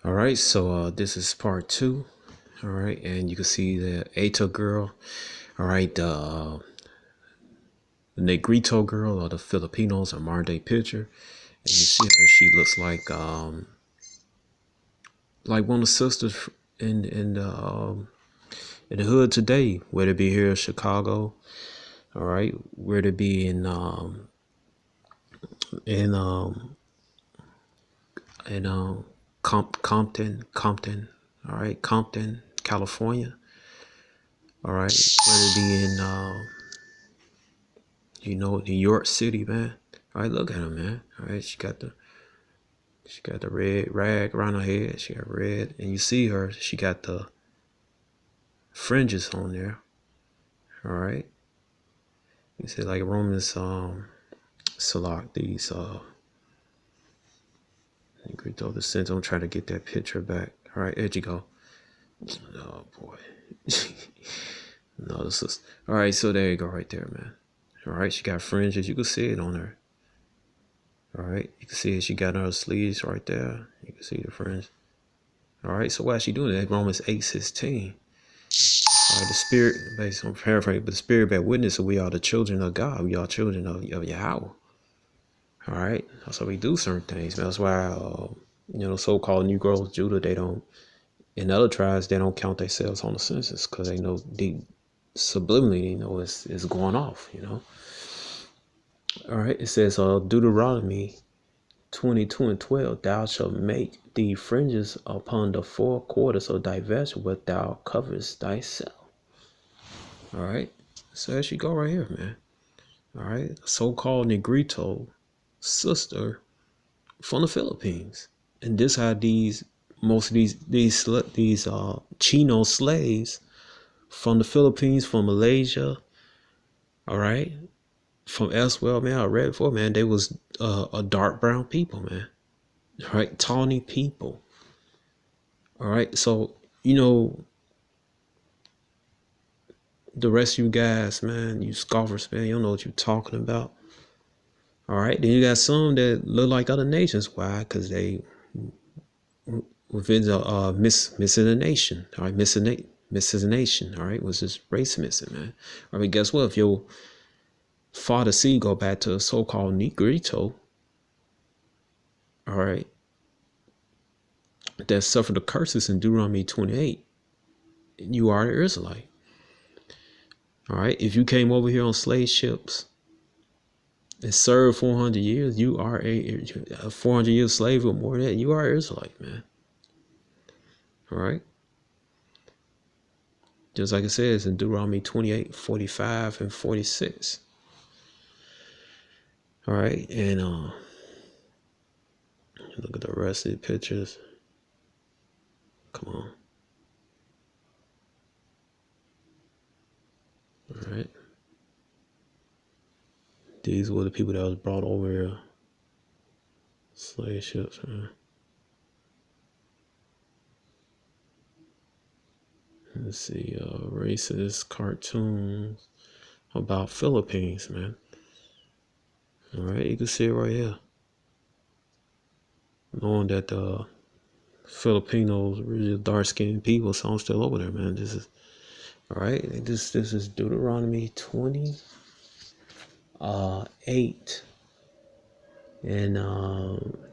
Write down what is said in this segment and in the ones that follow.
All right, so this is part 2. All right, and you can see the Ata girl. All right, the Negrito girl or the Filipinos, a modern day picture, and you see her. She looks like one of the sisters in the hood today, whether it be here in Chicago. All right, whether it be in Compton. All right, Compton, California. All right, whether it be in New York City, man. All right, look at her, man. All right, she got the red rag around her head. She got red, and you see her. She got the fringes on there. All right, you see like Romans select these Negrito descent. I'm trying to get that picture back. All right, there you go. Oh boy. No, this is all right. So there you go, right there, man. All right, she got fringes. You can see it on her. All right, you can see she got her sleeves right there. You can see the fringe. All right, so why is she doing that? Romans 8:16. All right, the spirit, based on paraphrasing, but the spirit bear witness that we are the children of God. We are children of Yahweh. All right, that's how we do certain things, man. That's why, so-called Negroes, Judah, they don't, in other tribes, they don't count themselves on the census because they know subliminally, they know it's going off, All right, it says Deuteronomy 22:12, thou shalt make thee fringes upon the four quarters of thy vesture, what thou coverest thyself. All right, so there you go right here, man. All right, so-called Negrito sister from the Philippines, and this how most of these Chino slaves from the Philippines, from Malaysia, all right, from elsewhere, man. I read before, man. They was a dark brown people, man. All right, tawny people. All right, so the rest of you guys, man, you scoffers, man, you don't know what you're talking about. All right, then you got some that look like other nations. Why? Because they within the missing a nation. All right, missing a nation. All right, was this race missing, man? I mean, guess what? If your father seed go back to a so-called Negrito, all right, that suffered the curses in Deuteronomy 28, you are an Israelite. All right, if you came over here on slave ships and served 400 years, you are a 400-year slave or more than that. You are an Israelite, man. All right. Just like it says in Deuteronomy 28:45 and 46. All right, and look at the rest of the pictures. Come on. All right. These were the people that was brought over here. Slave ships, man. Let's see, racist cartoons about Philippines, man. All right, you can see it right here. Knowing that the Filipinos, really dark-skinned people, so I'm still over there, man. This is all right. This is Deuteronomy 28 and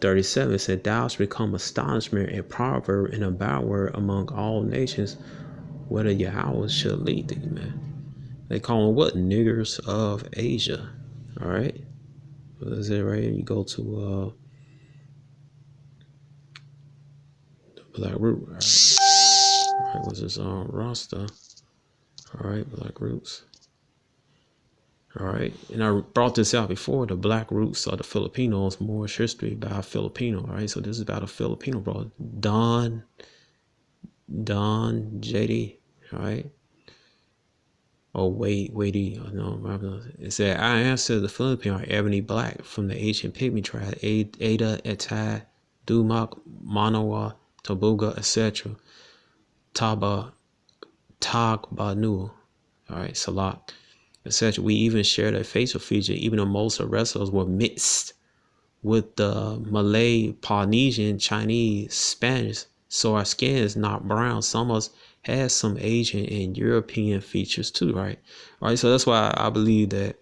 37. It said, "Thou shalt become astonishment and proverb and a byword among all nations, whether Yahweh shall lead thee," man. They call them what? Niggers of Asia. All right. What is it right here? You go to the Black Root. All right. All right, what's this Rasta? All right, Black Roots. All right, and I brought this out before, the Black Roots of the Filipinos, Moorish history by a Filipino. All right, so this is about a Filipino, bro. Don JD. All right. Oh, Waity. No, it said, I answer the Filipino are ebony black from the ancient pygmy tribe, Ada, Etai, Dumak, Manawa, Tabuga, etc. Tagbanu. All right, Salak, etc. We even share their facial feature. Even the most of wrestlers were mixed with the Malay, Polynesian, Chinese, Spanish, So our skin is not brown. Some of us has some Asian and European features too, right? All right, so that's why I believe that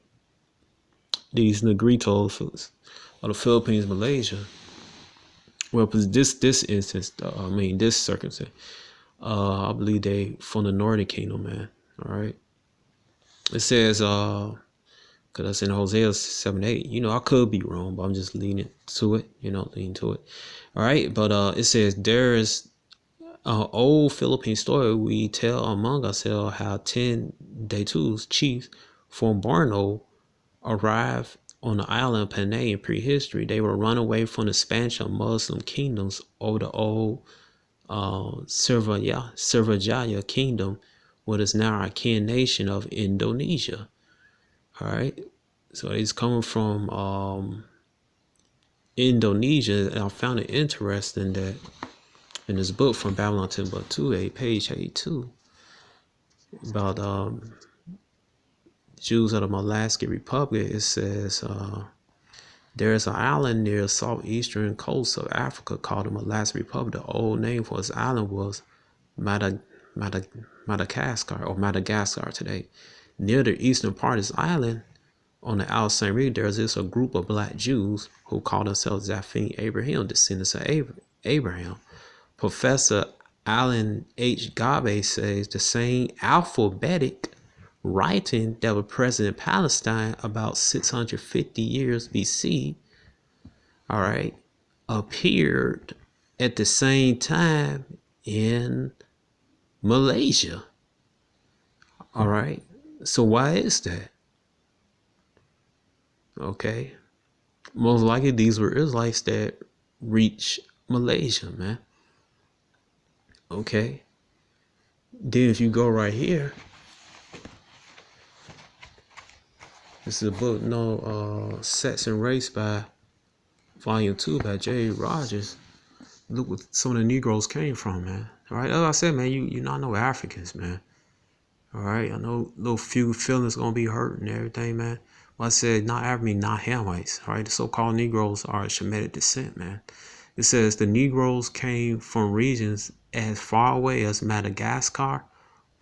these Negritos of the Philippines, Malaysia, well, this instance, this circumstance, I believe they from the Northern Kingdom, man. All right, it says, because that's in Hosea 7:8. You know, I could be wrong, but I'm just leaning to it. Leaning to it. All right, but it says there is an old Philippine story we tell among ourselves how 10 chiefs from Borneo arrived on the island of Panay in prehistory. They were run away from the Spanish and Muslim kingdoms over the old Sriwijaya kingdom, what is now our kin nation of Indonesia. All right, so it's coming from Indonesia, and I found it interesting that in this book from Babylon Timbuktu, page 82, about Jews of the Malaski Republic, it says there is an island near the southeastern coast of Africa called the Malaski Republic. The old name for this island was Madagascar, or Madagascar today. Near the eastern part of this island, on the outside ring, there is a group of black Jews who call themselves Zaphim Abraham, descendants of Abraham. Professor Alan H. Gabe says the same alphabetic writing that was present in Palestine about 650 years BC, all right, appeared at the same time in Malaysia. All right, so why is that? Okay, most likely these were Israelites that reached Malaysia, man. Okay, then if you go right here, this is a book, Sex and Race by Volume 2 by J. Rogers. Look what some of the Negroes came from, man. All right, like I said, man, you not no Africans, man. All right, I know little few feelings gonna be hurt and everything, man. Well, I said not African, not Hamites. All right, the so-called Negroes are Shemitic descent, man. It says the Negroes came from regions as far away as Madagascar,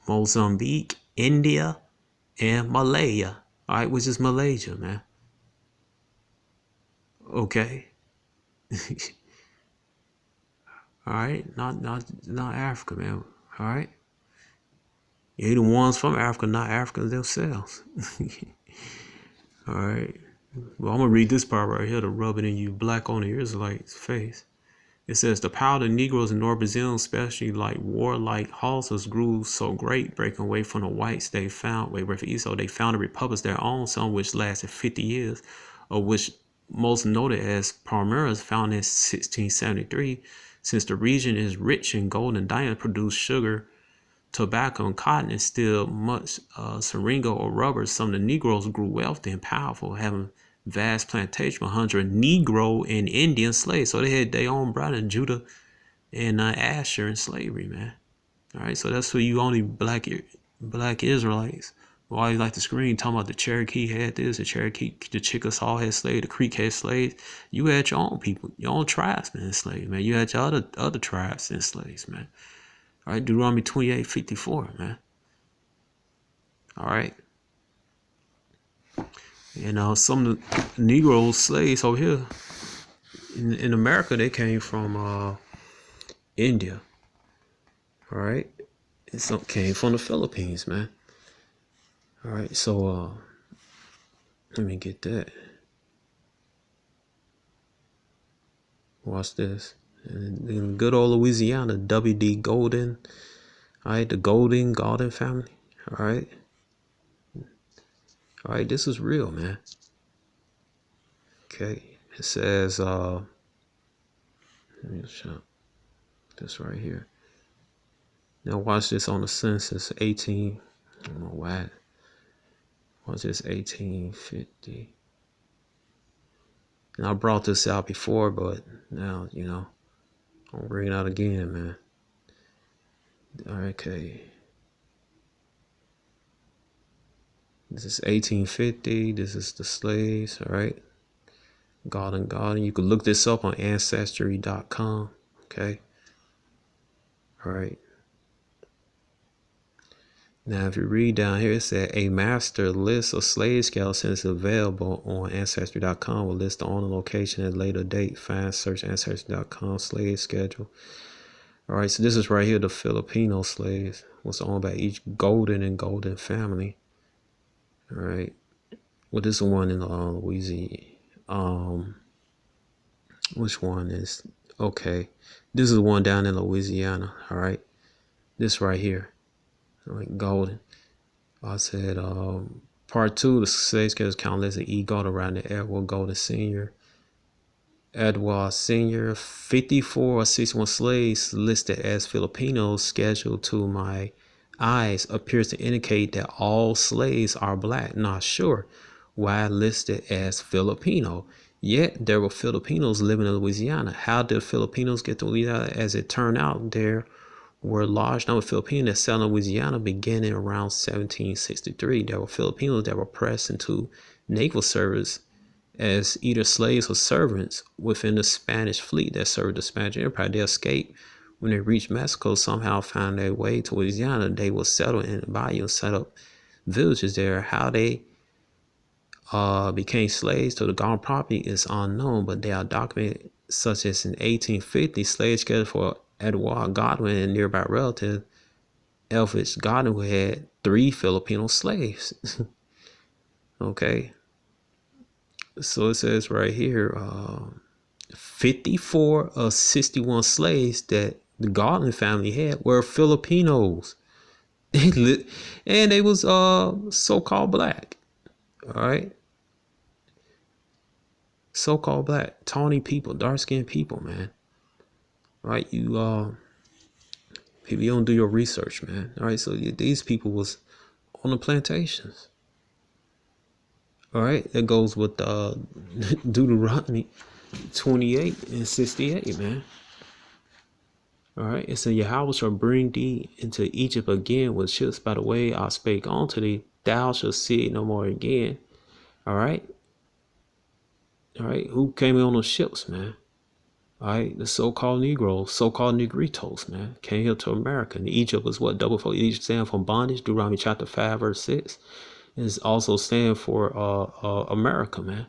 Mozambique, India, and Malaya. All right, which is Malaysia, man. Okay. All right, not Africa, man. All right. You're the ones from Africa, not Africans themselves. All right. Well, I'm going to read this part right here to rub it in you black on the Israelites' face. It says, the power of the Negroes in North Brazil, especially like warlike Hausas, grew so great, breaking away from the whites they found, so they founded republics their own, some which lasted 50 years, of which most noted as Palmeiras, founded in 1673. Since the region is rich in gold and diamonds, produce sugar, tobacco, and cotton, and still much seringa or rubber, some of the Negroes grew wealthy and powerful, having vast plantation, 100 Negro and Indian slaves. So they had their own brother, Judah and Asher in slavery, man. All right, so that's for you only black Israelites. Why you like the screen talking about the Cherokee had this, the Chickasaw had slaves, the Creek had slaves. You had your own people, your own tribes, man, enslaved, man. You had your other tribes enslaved, man. All right, Deuteronomy 28:54, man. All right. And some of the Negro slaves over here in America, they came from India. All right. And some came from the Philippines, man. All right, so let me get that. Watch this. In good old Louisiana, W.D. Golden. All right, the Golden family. All right. All right, this is real, man. Okay, it says, let me show this right here. Now watch this on the census, 18, I don't know why. Watch this, 1850. And I brought this out before, but now, I'll bring it out again, man. Okay. This is 1850. This is the slaves, all right? Garden. You can look this up on Ancestry.com, okay? All right. Now, if you read down here, it said a master list of slave skeletons available on Ancestry.com will list the owner, location, and later date. Find, search Ancestry.com slave schedule. All right, so this is right here, the Filipino slaves was owned by each Golden and Golden family. All right, well, this is one in Louisiana. Which one is, okay, this is one down in Louisiana. All right, this right here. Like Golden. I said part 2, the slave schedule count listed E. Golden around the Edward Golden Sr. Edward Sr. 54 or 61 slaves listed as Filipinos scheduled to my eyes appears to indicate that all slaves are black. Not sure why listed as Filipino. Yet there were Filipinos living in Louisiana. How did Filipinos get to Louisiana? As it turned out, there were large number of Filipinos that settled in Louisiana beginning around 1763. There were Filipinos that were pressed into naval service as either slaves or servants within the Spanish fleet that served the Spanish Empire. They escaped when they reached Mexico, somehow found their way to Louisiana. They would settle in the bayou and set up villages there. How they became slaves to the government property is unknown, but they are documented, such as in 1850, slaves scheduled for Edward Godwin and nearby relative Elvis Godwin, who had 3 Filipino slaves. Okay, so it says right here, 54 of 61 slaves that the Godwin family had were Filipinos, and they was so-called black. All right, so-called black, tawny people, dark-skinned people, man. Right, you people, you don't do your research, man. All right, so these people was on the plantations. All right, that goes with Deuteronomy 28 and 68, man. All right, it said, Yahweh shall bring thee into Egypt again with ships by the way I spake unto thee. Thou shalt see it no more again. All right, who came in on those ships, man? All right, the so-called Negroes, so-called Negritos, man, came here to America. And Egypt was what? Double for Egypt stand for bondage. Deuteronomy chapter 5, verse 6. It's also stand for America, man.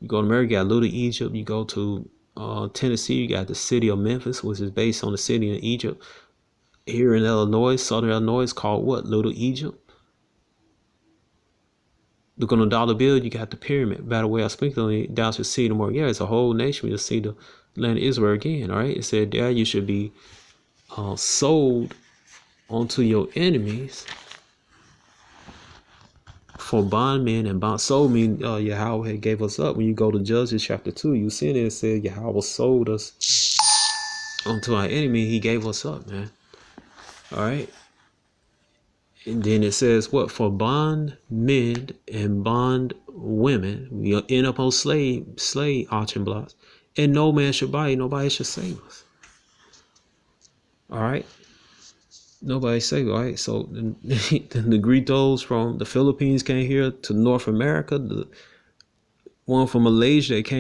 You go to America, you got Little Egypt. You go to Tennessee, you got the city of Memphis, which is based on the city in Egypt. Here in Illinois, Southern Illinois, called what? Little Egypt. Look on the dollar bill, you got the pyramid. By the way I speak on it, thou shalt see no more. Yeah, it's a whole nation. You'll see the land of Israel again. All right, it said there you should be sold onto your enemies for bondmen and bond. Sold mean Yahweh had gave us up. When you go to Judges chapter 2, you see it said Yahweh sold us onto our enemy. He gave us up, man. All right. And then it says what? For bond men and bond women, we end up on slave auction blocks, and no man should buy it. Nobody should save us. All right, nobody save. All right, so the Negritos from the Philippines came here to North America. The one from Malaysia, they came